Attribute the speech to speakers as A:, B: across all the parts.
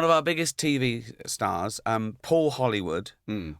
A: One of our biggest TV stars, Paul Hollywood,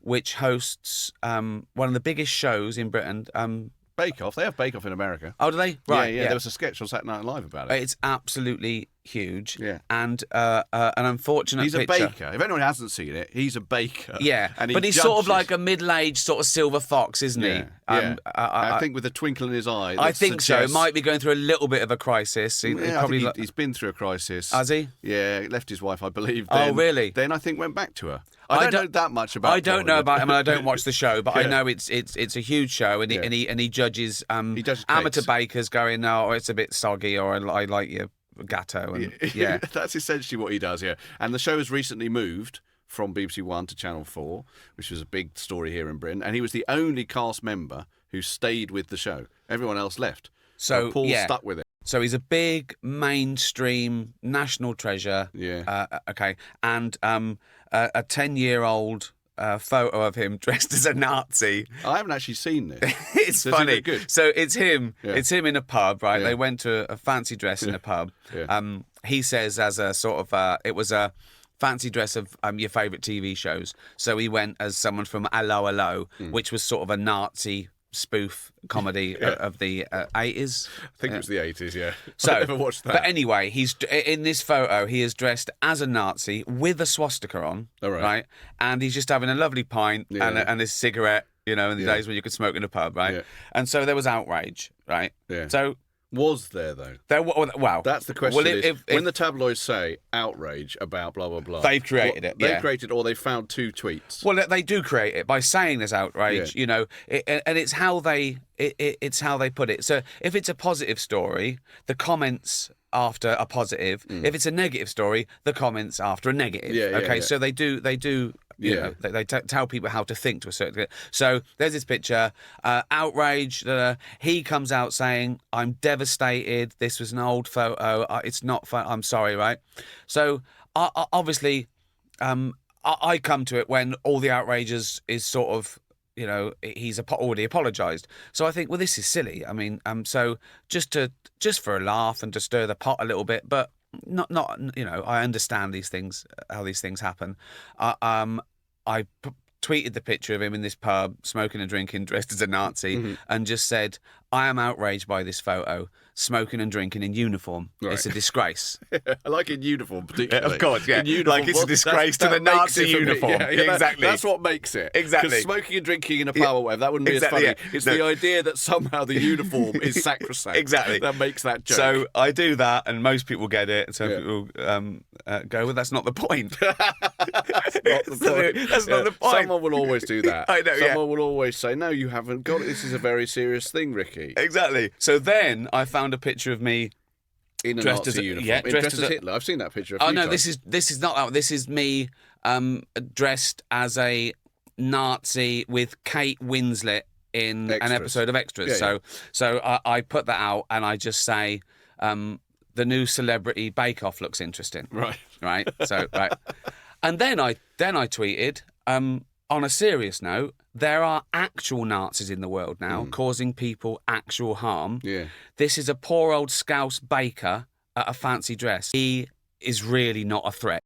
A: which hosts one of the biggest shows in Britain.
B: Bake Off. They have Bake Off in America.
A: Oh, do they? Right.
B: Yeah. There was a sketch on Saturday Night Live about it.
A: It's absolutely huge.
B: Yeah.
A: And an unfortunate
B: He's a
A: picture.
B: baker. If anyone hasn't seen it, he's a baker.
A: Yeah.
B: And
A: but he's sort of like a middle-aged sort of silver fox, isn't he?
B: Yeah. I think with a twinkle in his eye.
A: I think so. Might be going through a little bit of a crisis.
B: He's been through a crisis.
A: Has he?
B: Yeah, left his wife, I believe.
A: Oh, really?
B: Then I think went back to her. I don't know that much about.
A: I don't know about him. I don't watch the show, but I know it's a huge show, and
B: Yeah.
A: he judges
B: judges
A: amateur
B: cakes.
A: bakers going, oh, it's a bit soggy, or I like your gatto, and yeah,
B: That's essentially what he does. Yeah, and the show has recently moved from BBC One to Channel 4, which was a big story here in Britain, and he was the only cast member who stayed with the show. Everyone else left. So Paul stuck with it.
A: So he's a big mainstream national treasure.
B: Yeah.
A: Okay, and a 10-year-old photo of him dressed as a Nazi.
B: I haven't actually seen this.
A: It's
B: Does
A: funny.
B: He look good?
A: So it's him.
B: Yeah.
A: It's him in a pub, right?
B: Yeah.
A: They went to a fancy dress in a pub.
B: Yeah.
A: He says as a sort of it was a fancy dress of your favourite TV shows. So he went as someone from Allo Allo, which was sort of a Nazi spoof comedy of the 80s.
B: I think it was the 80s, yeah.
A: So,
B: I never watched that.
A: But anyway, he's in this photo. He is dressed as a Nazi with a swastika on, right? And he's just having a lovely pint and his cigarette. You know, in the days when you could smoke in a pub, right? Yeah. And so there was outrage, right?
B: Yeah.
A: So
B: was there though?
A: Wow.
B: That's the question.
A: Well, if
B: when the tabloids say outrage about blah blah blah,
A: they've created it.
B: They've created, or they found two tweets.
A: Well, they do create it by saying there's outrage, you know, and it's how they it's how they put it. So if it's a positive story, the comments after are positive. If it's a negative story, the comments after are negative. Okay, so they do. You know, they tell people how to think to a certain extent. So there's this picture, outrage. He comes out saying, "I'm devastated. This was an old photo. It's not fun. I'm sorry." Right. So obviously, I come to it when all the outrage is sort of, you know, he's already apologised. So I think, well, this is silly. I mean, so just for a laugh and to stir the pot a little bit, but not you know, I understand these things, how these things happen. I tweeted the picture of him in this pub smoking and drinking dressed as a Nazi and just said, I am outraged by this photo, smoking and drinking in uniform. It's a disgrace.
B: I like in uniform particularly.
A: Of course, yeah.
B: In uniform,
A: like it's a disgrace to the Nazi uniform.
B: Yeah,
A: exactly.
B: That's what makes it.
A: Exactly.
B: Because smoking and drinking in a pub or whatever, that wouldn't be as funny. It's the idea that somehow the uniform is sacrosanct.
A: Exactly.
B: That makes that joke.
A: So I do that, and most people get it. So people go, well, that's not the point. That's not the point.
B: Someone will always do that.
A: I know,
B: Someone will always say, no, you haven't got it. This is a very serious thing, Ricky.
A: Exactly. So then I found a picture of me
B: in a
A: dressed
B: Nazi uniform. Dressed as Hitler. I've seen that picture a few times.
A: Oh, no, this is not that. This is me dressed as a Nazi with Kate Winslet in an episode of Extras. So I put that out and I just say, the new Celebrity Bake Off looks interesting. Right. So and then I tweeted, on a serious note, there are actual Nazis in the world now causing people actual harm. Yeah. This is a poor old Scouse baker at a fancy dress. He is really not a threat.